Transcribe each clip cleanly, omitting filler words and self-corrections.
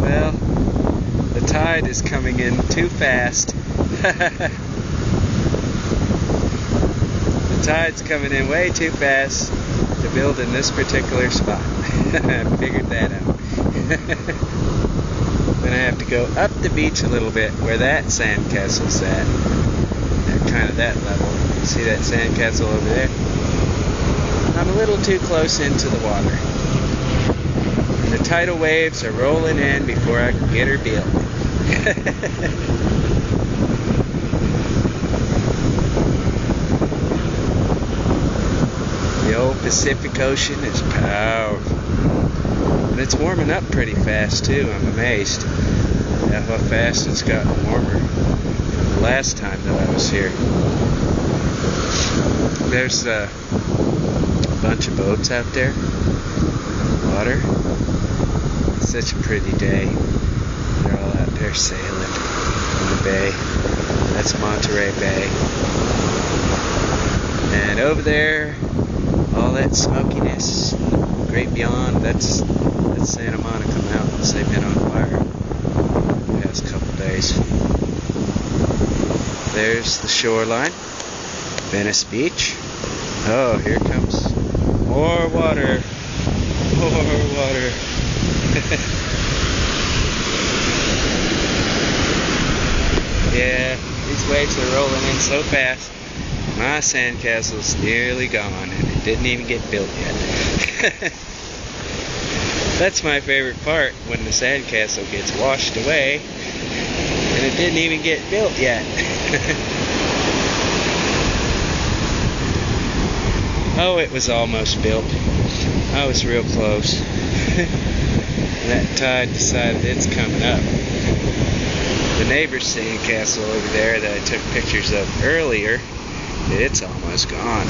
Well, the tide is coming in too fast. The tide's coming in way too fast to build in this particular spot. I figured that out. Then I have to go up the beach a little bit where that sandcastle's at. At kind of that level. See that sandcastle over there? I'm a little too close into the water. And the tidal waves are rolling in before I can get her built. The old Pacific Ocean is powerful. And it's warming up pretty fast too, I'm amazed at how fast it's gotten warmer from the last time that I was here. There's a bunch of boats out there in the water. It's such a pretty day. They're all out there sailing in the bay. That's Monterey Bay. And over there, all that smokiness, great beyond, that's Santa Monica Mountains. They've been on fire the past couple days. There's the shoreline, Venice Beach. Oh, here comes more water. More water. Yeah, these waves are rolling in so fast. My sandcastle's nearly gone, and it didn't even get built yet. That's my favorite part, when the sandcastle gets washed away, and it didn't even get built yet. Oh, it was almost built. I was real close. That tide decided it's coming up. The neighbor's sandcastle over there that I took pictures of earlier, it's almost gone.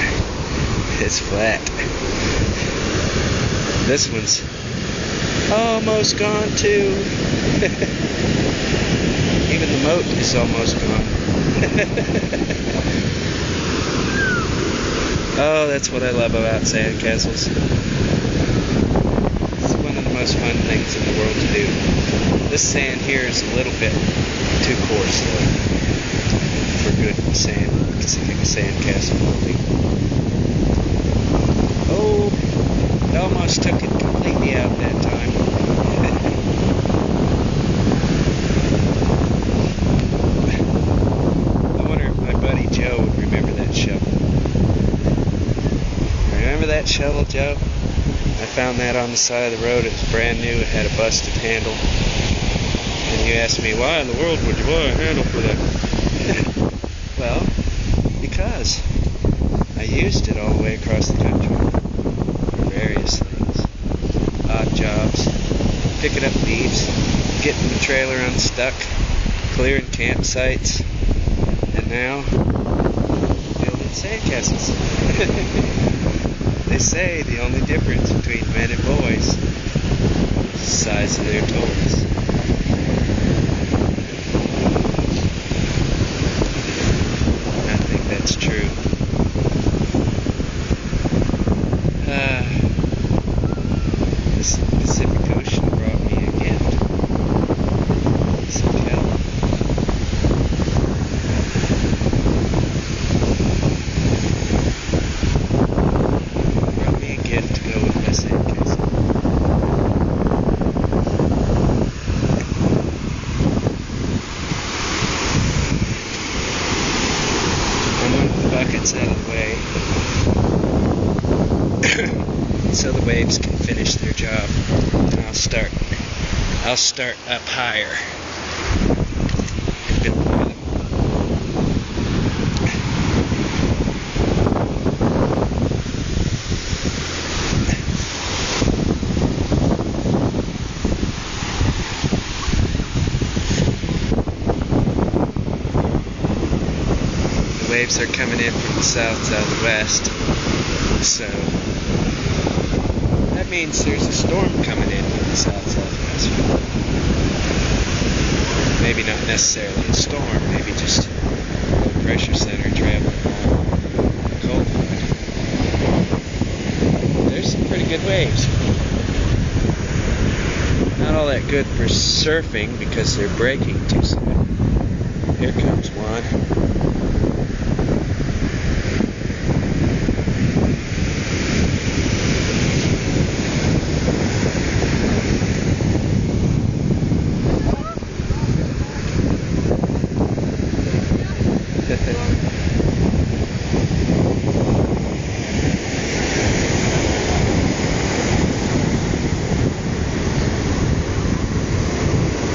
It's flat. This one's almost gone too. Even the moat is almost gone. Oh, that's what I love about sandcastles. It's one of the most fun things in the world to do. This sand here is a little bit too coarse though for good sandcastle building. Oh, it almost took it completely out that time. I wonder if my buddy Joe would remember that shovel. Remember that shovel, Joe? I found that on the side of the road. It was brand new. It had a busted handle. And you asked me, why in the world would you buy a handle for that? Well, because I used it all the way across the country for various things. Odd jobs, picking up leaves, getting the trailer unstuck, clearing campsites, and now building sandcastles. They say the only difference between men and boys is the size of their toes. I think that's true. This Pacific Ocean brought me a gift. Some kelp. Brought me a gift to go with my sandcastle. I'm going to move the buckets out of the way so the waves can finish their job. And I'll start up higher and build over them. The waves are coming in from the south-southwest, so that means there's a storm coming in from the south-southwest. Maybe not necessarily a storm, maybe just a low pressure center traveling along the cold front. There's some pretty good waves. Not all that good for surfing because they're breaking too soon. Here comes one.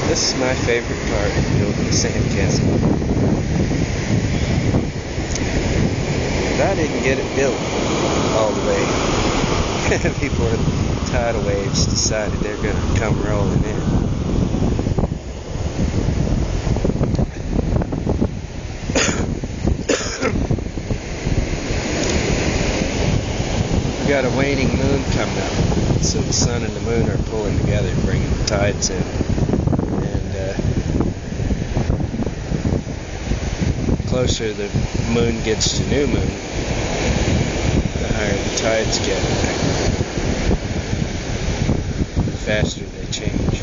This is my favorite part of building a sandcastle. But I didn't get it built all the way. People with tidal waves decided they're going to come rolling in. We got a waning moon coming up, so the sun and the moon are pulling together, bringing the tides in. The closer the moon gets to new moon, the higher the tides get, the faster they change.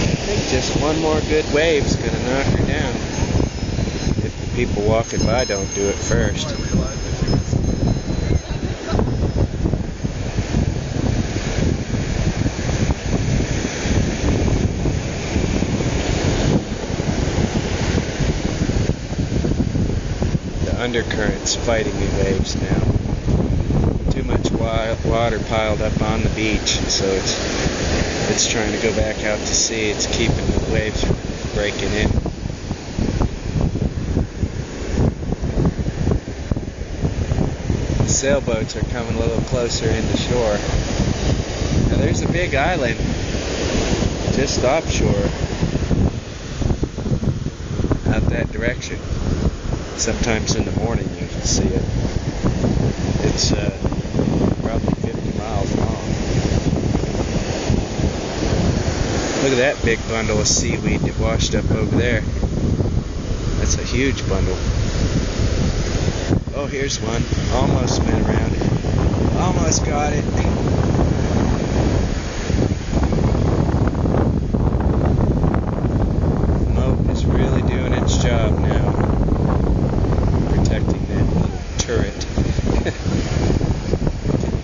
I think just one more good wave is going to knock her down if the people walking by don't do it first. Undercurrents fighting the waves now. Too much water piled up on the beach, so it's trying to go back out to sea. It's keeping the waves from breaking in. The sailboats are coming a little closer into shore. Now there's a big island just offshore out that direction. Sometimes in the morning you can see it. It's probably 50 miles long. Look at that big bundle of seaweed that washed up over there. That's a huge bundle. Oh, here's one. Almost went around it. Almost got it. Moat is really doing its job now. Protecting that little turret.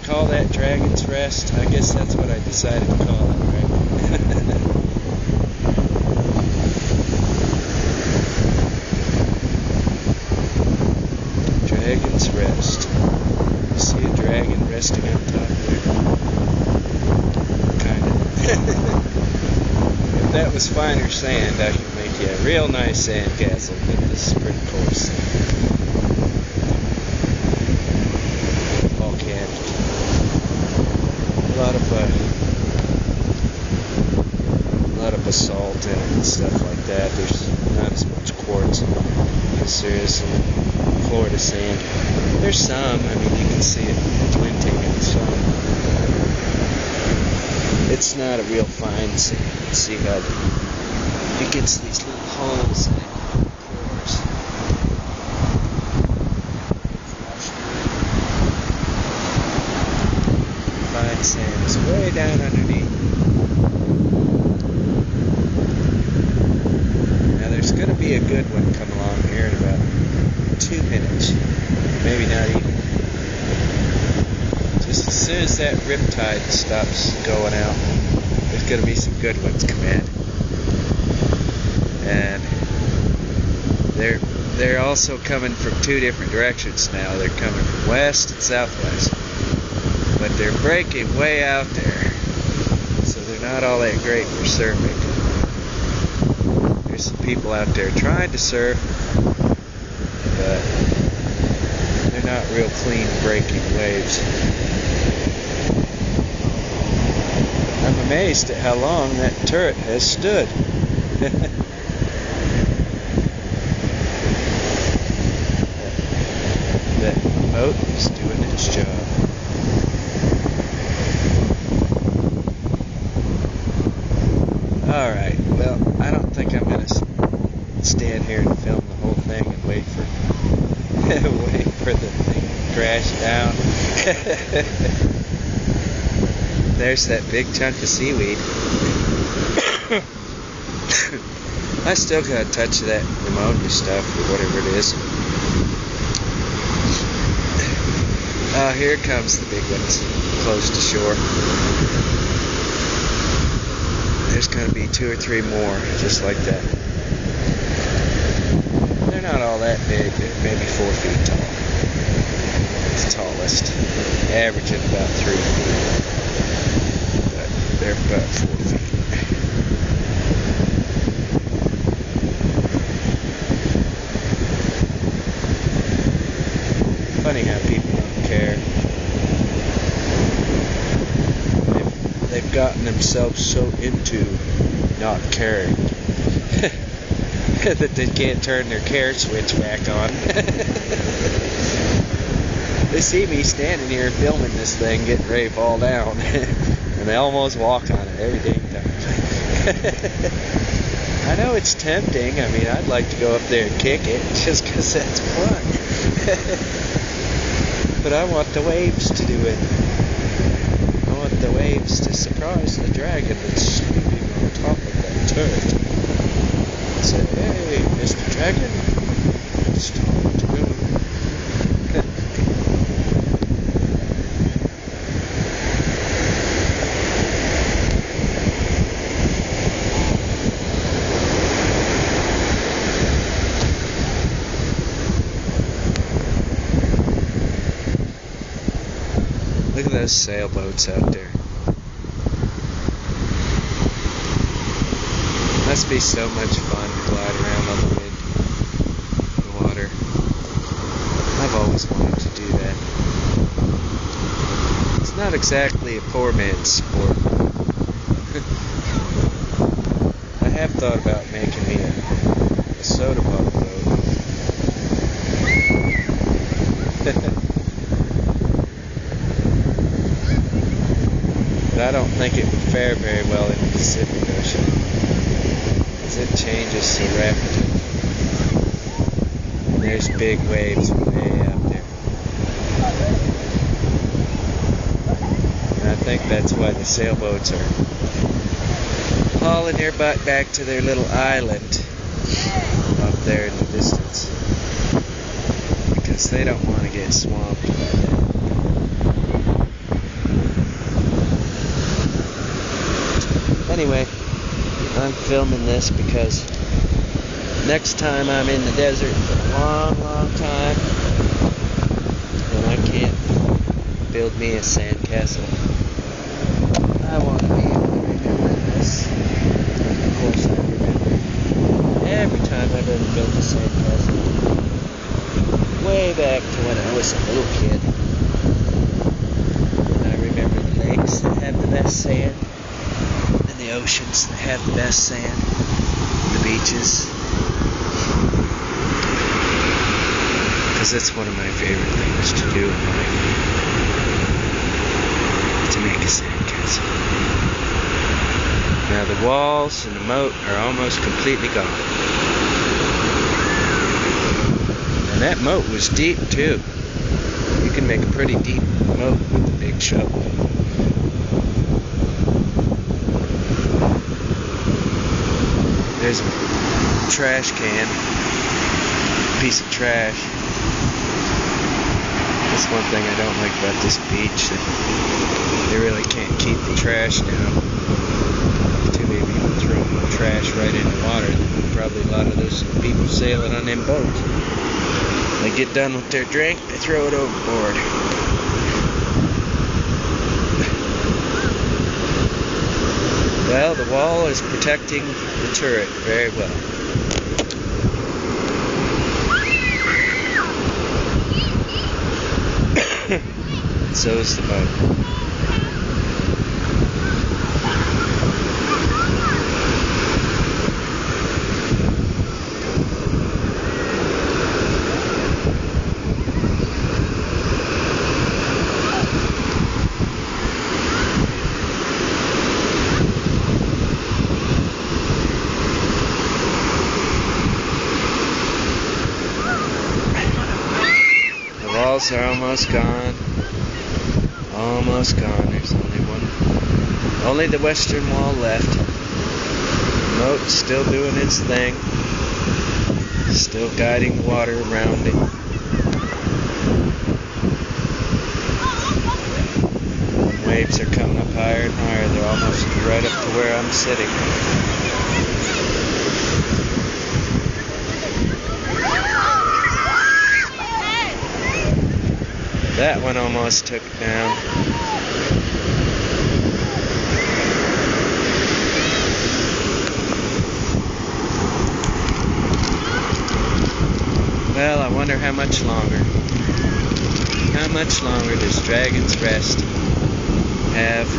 Call that Dragon's Rest? I guess that's what I decided to call it, right? Dragon's Rest. You see a dragon resting on top there? Kinda. If that was finer sand, I could make you a real nice sandcastle, but this is pretty coarse. A lot of basalt in it and stuff like that. There's not as much quartz as there is in Florida sand. There's some. I mean, you can see it glinting in some. It's not a real fine sand. See how it gets these little holes in it. Sand is way down underneath. Now there's going to be a good one come along here in about 2 minutes. Maybe not even. Just as soon as that riptide stops going out, there's going to be some good ones come in. And they're also coming from 2 different directions now. They're coming from west and southwest. But they're breaking way out there, so they're not all that great for surfing. There's some people out there trying to surf, but they're not real clean breaking waves. I'm amazed at how long that turret has stood. That boat is doing its job. Alright, well, I don't think I'm going to stand here and film the whole thing and wait for where the thing crashed down. There's that big chunk of seaweed. I still got a touch of that pneumonia stuff or whatever it is. Oh, here comes the big ones, close to shore. There's going to be 2 or 3 more, just like that. They're not all that big, they're maybe 4 feet tall. It's the tallest, averaging about 3 feet. But they're about 4 feet. Funny how people don't care. They've gotten themselves so into not caring that they can't turn their care switch back on. They see me standing here filming this thing, getting ready to fall down, and they almost walk on it every dang time. I know it's tempting. I mean, I'd like to go up there and kick it just because that's fun. But I want the waves to do it. I want the waves to surprise the dragon that's sleeping on top of that turret. And say, hey, Mr. Dragon, it's time to go. Look at those sailboats out there. Must be so much fun to glide around on the wind, the water. I've always wanted to do that. It's not exactly a poor man's sport. I have thought about making me a soda bottle boat. But I don't think it would fare very well in the Pacific Ocean, because it changes so rapidly. And there's big waves way out there. And I think that's why the sailboats are hauling their butt back to their little island up there in the distance, because they don't want to get swamped by that. Anyway, I'm filming this because next time I'm in the desert for a long, long time, and I can't build me a sandcastle, I want to be able to remember this. Of course I remember every time I've ever built a sandcastle. Way back to when I was a little kid. And I remember the lakes that have the best sand. The oceans that have the best sand, the beaches, because that's one of my favorite things to do in life, to make a sandcastle. Now the walls and the moat are almost completely gone, and that moat was deep too. You can make a pretty deep moat with a big shovel. There's a trash can, piece of trash. That's one thing I don't like about this beach. They really can't keep the trash down. Too many people throw trash right in the water. Probably a lot of those people sailing on them boats. They get done with their drink, they throw it overboard. Well, the wall is protecting the turret very well. So is the boat. walls are almost gone. Almost gone. There's only one. Only the western wall left. Moat's still doing its thing. Still guiding the water around it. Waves are coming up higher and higher. They're almost right up to where I'm sitting. That one almost took it down. Well, I wonder how much longer. How much longer does Dragon's Rest have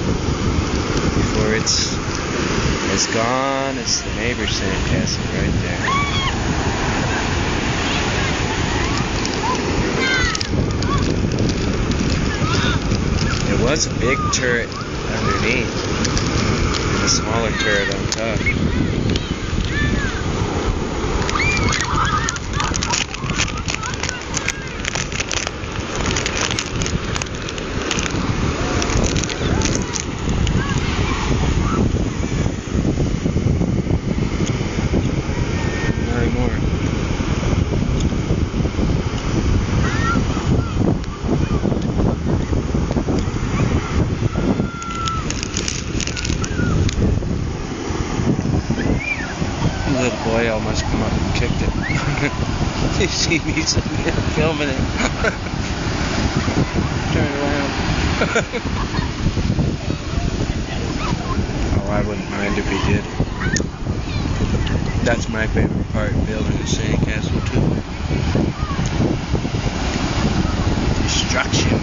before it's as gone as the neighbor's sandcastle right there? There was a big turret underneath and a smaller turret on top. Little boy almost come up and kicked it. You see me sitting there filming it. Turn around. Oh, I wouldn't mind if he did. That's my favorite part, building a sandcastle too. Destruction.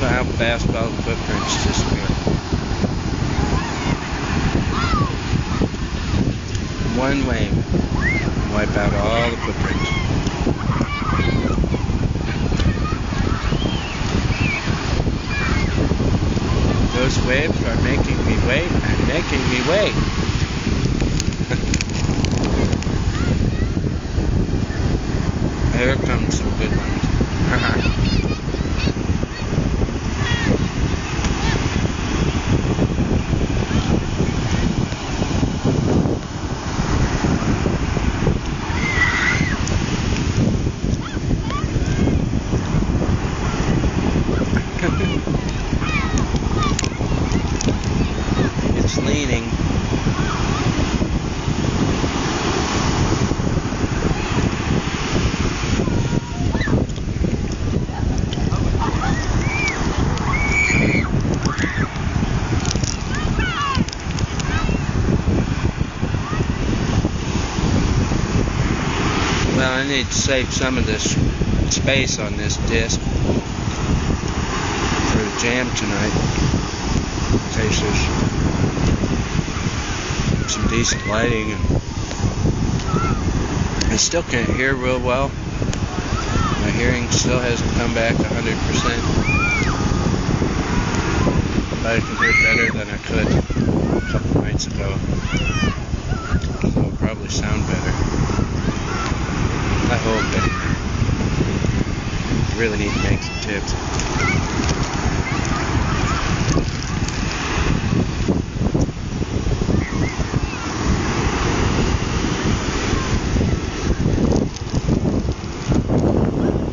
How fast all the footprints disappear. One wave, wipe out all the footprints. Those waves are making me wait and making me wait. Here comes some good ones. It's leaning. Well, I need to save some of this space on this disc for the jam tonight, in case there's some decent lighting. And I still can't hear real well. My hearing still hasn't come back 100%, but I can hear better than I could a couple nights ago. So it'll probably sound better. I hope it. Really need to make some tips.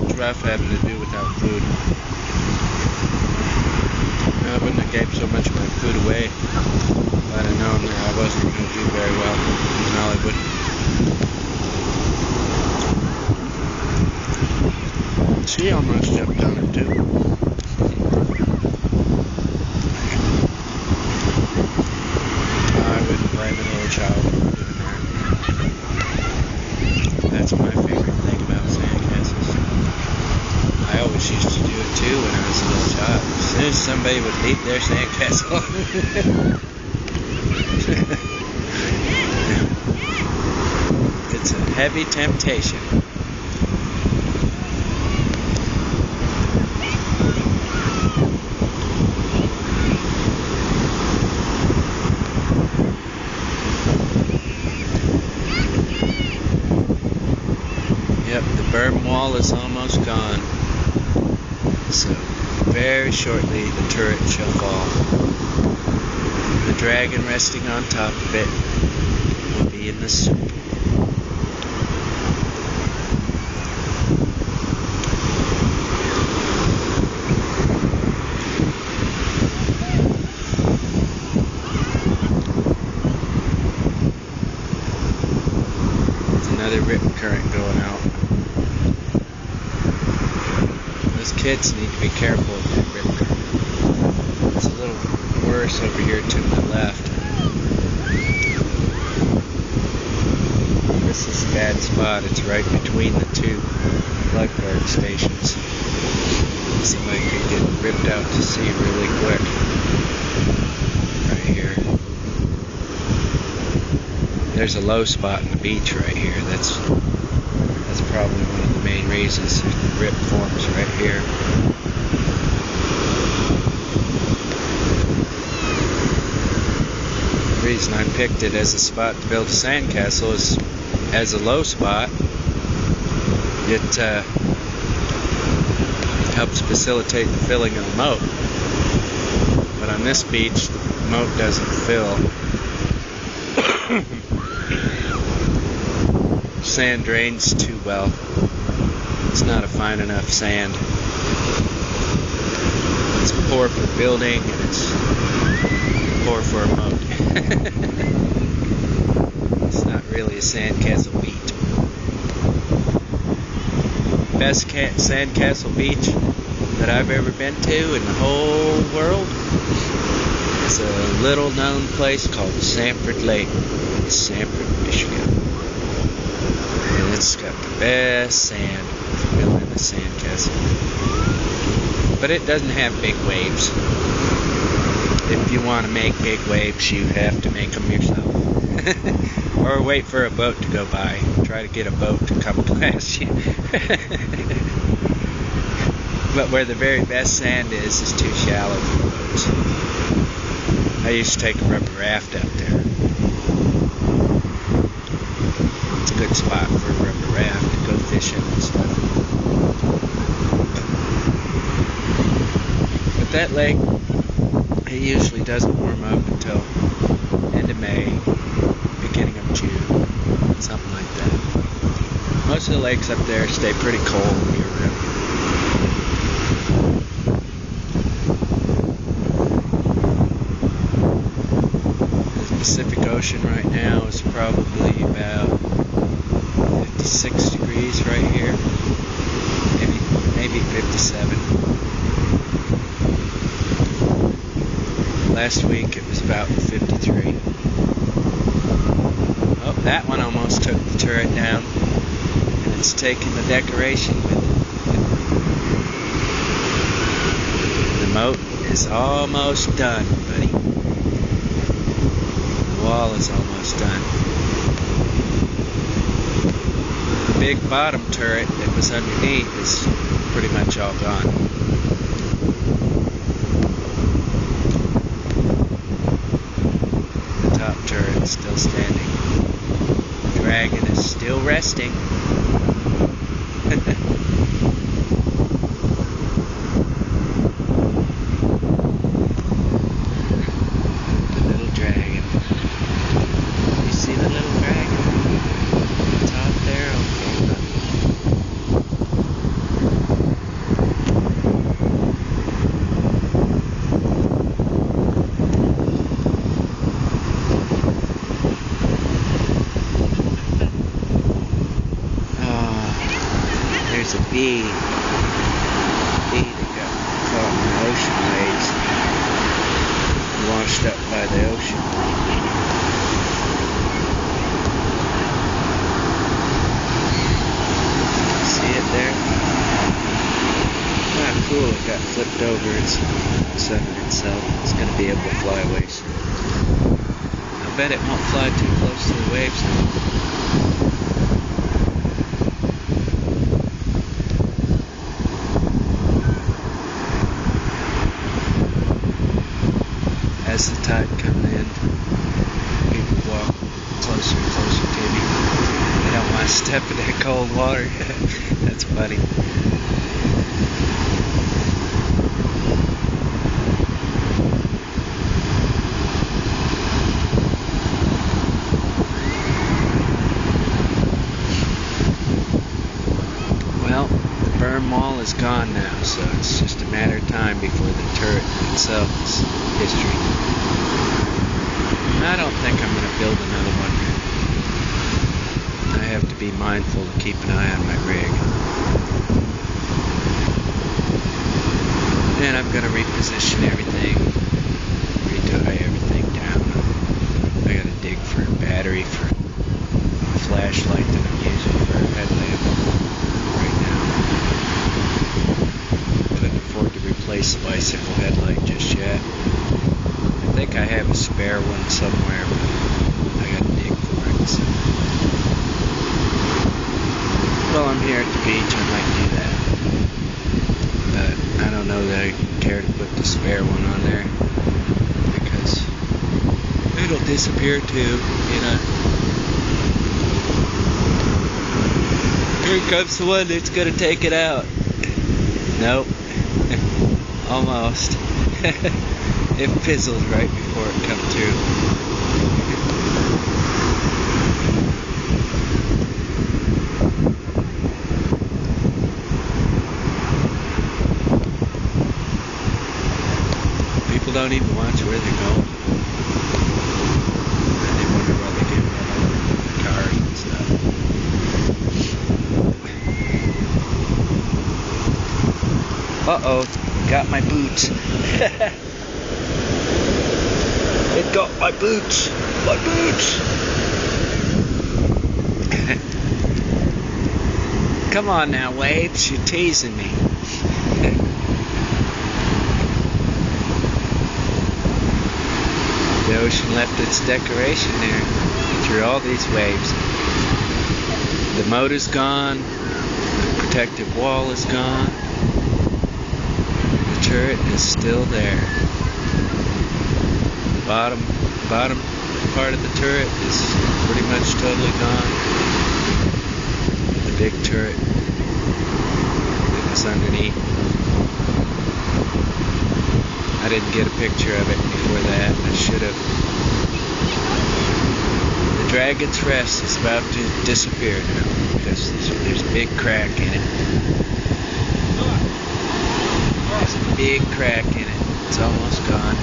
It's rough having to do without food. I wouldn't have gave so much of my food away if I'd have known that I wasn't going to do very well in Hollywood. She almost jumped on it too. I wouldn't blame a little child for doing that. That's my favorite thing about sandcastles. I always used to do it too when I was a little child. As soon as somebody would leave their sandcastle, it's a heavy temptation. wall is almost gone. So very shortly the turret shall fall. The dragon resting on top of it will be in the soup. There's another rip current going out. Those kids need to be careful of that rip current. It's a little worse over here to the left. This is a bad spot. It's right between the two lifeguard stations. Somebody could get ripped out to sea really quick. Right here. There's a low spot in the beach right here. That's probably one of the main reasons the rip forms right here. The reason I picked it as a spot to build a sandcastle is as a low spot. It helps facilitate the filling of the moat. But on this beach, the moat doesn't fill. Sand drains too well. It's not a fine enough sand. It's poor for building and it's poor for a moat. It's not really a sandcastle beach. Best sandcastle beach that I've ever been to in the whole world is a little known place called Sanford Lake in Sanford, Michigan. And it's got the best sand for building a sandcastle. But it doesn't have big waves. If you want to make big waves, you have to make them yourself. Or wait for a boat to go by. Try to get a boat to come past you. But where the very best sand is too shallow for boats. I used to take a rubber raft out there. It's a good spot for a rubber raft to go fishing and stuff. But that lake, it usually doesn't warm up until end of May, beginning of June, something like that. Most of the lakes up there stay pretty cold year round. The Pacific Ocean right now is probably about 56 degrees right here, maybe 57. Last week it was about 53. Oh, that one almost took the turret down. And it's taking the decoration with it. The moat is almost done, buddy. The wall is almost done. The big bottom turret that was underneath is pretty much all gone. Turret is still standing. The dragon is still resting. The little dragon. You see the little dragon? Top there? Okay, look. There's a bee that got caught in the ocean waves, washed up by the ocean. See it there? Ah, cool, it got flipped over, it's centered itself, it's going to be able to fly away soon. I bet it won't fly too close to the waves now. As the tide comes in, people walk closer and closer to me. They don't want Step in that cold water. That's funny. Well, the berm wall is gone now, so it's just a matter of time before the turret itself is history. I don't think I'm going to build another one. I have to be mindful to keep an eye on my rig. And I'm going to reposition everything, retie everything down. I got to dig for a battery for a flashlight that I'm using for a headlamp right now. Couldn't afford to replace the bicycle headlight just yet. I think I have a spare one somewhere, but I got to dig for it. So. While I'm here at the beach, I might do that. But I don't know that I care to put the spare one on there, because it'll disappear too, you know. Here comes the one that's gonna take it out. Nope. Almost. It fizzled right before it come through. People don't even watch where they're going. And they wonder why they get run over with cars and stuff. Uh-oh, got my boots. It got my boots. My boots. Come on now, Waves. You're teasing me. The ocean left its decoration there through all these waves. The motor's gone. The protective wall is gone. The turret is still there. The bottom part of the turret is pretty much totally gone. The big turret that was underneath. I didn't get a picture of it before that. I should have. The Dragon's Rest is about to disappear now because there's a big crack in it. There's a big crack in it. It's almost gone.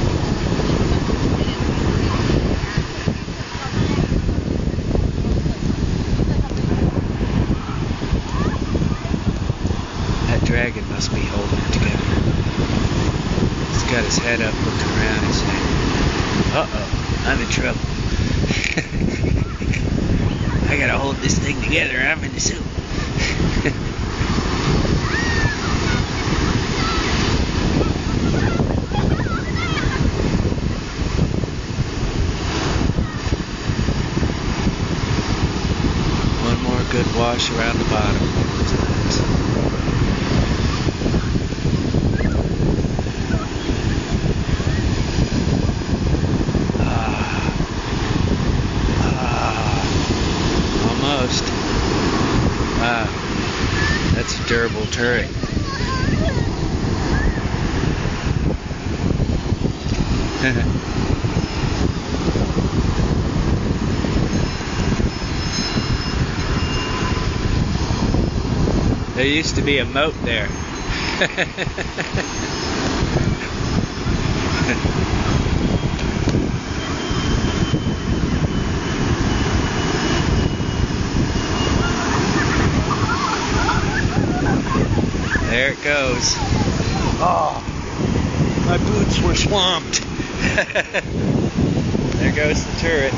That dragon must be holding it together. He's got his head up looking around. He's saying, uh-oh, I'm in trouble. I gotta hold this thing together. I'm in the soup. One more good wash around the bottom. Almost. Wow. That's a durable turret. There used to be a moat there. There it goes. Oh, my boots were swamped. There goes the turret.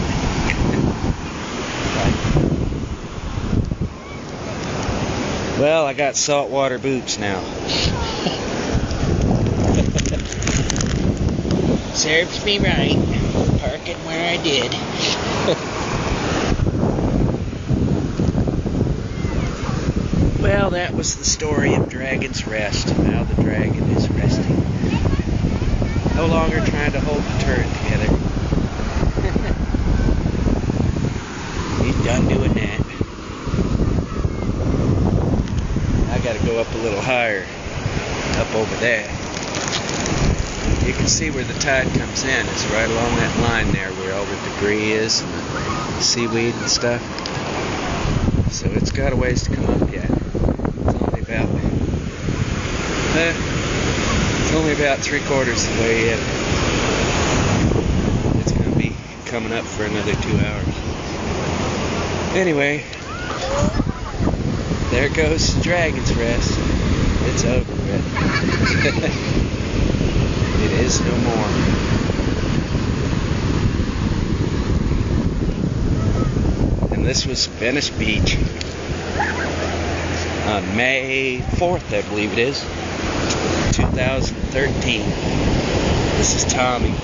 Well, I got saltwater boots now. Serves me right, parking where I did. Well, that was the story of Dragon's Rest. Now the dragon is resting. No longer trying to hold the turret together. He's done doing that. there. You can see where the tide comes in. It's right along that line there where all the debris is and the seaweed and stuff. So it's got a ways to come up yet. It's only about 3/4 of the way in. It's going to be coming up for another 2 hours. Anyway, there goes Dragon's Rest. It's over with. It is no more. And this was Venice Beach on May 4th, I believe it is, 2013. This is Tommy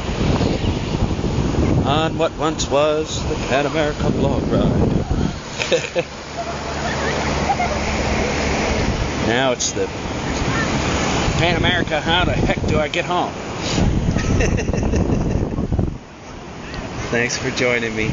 on what once was the PanAmerica BlogRide. Now it's the PanAmerica, how the heck do I get home? Thanks for joining me.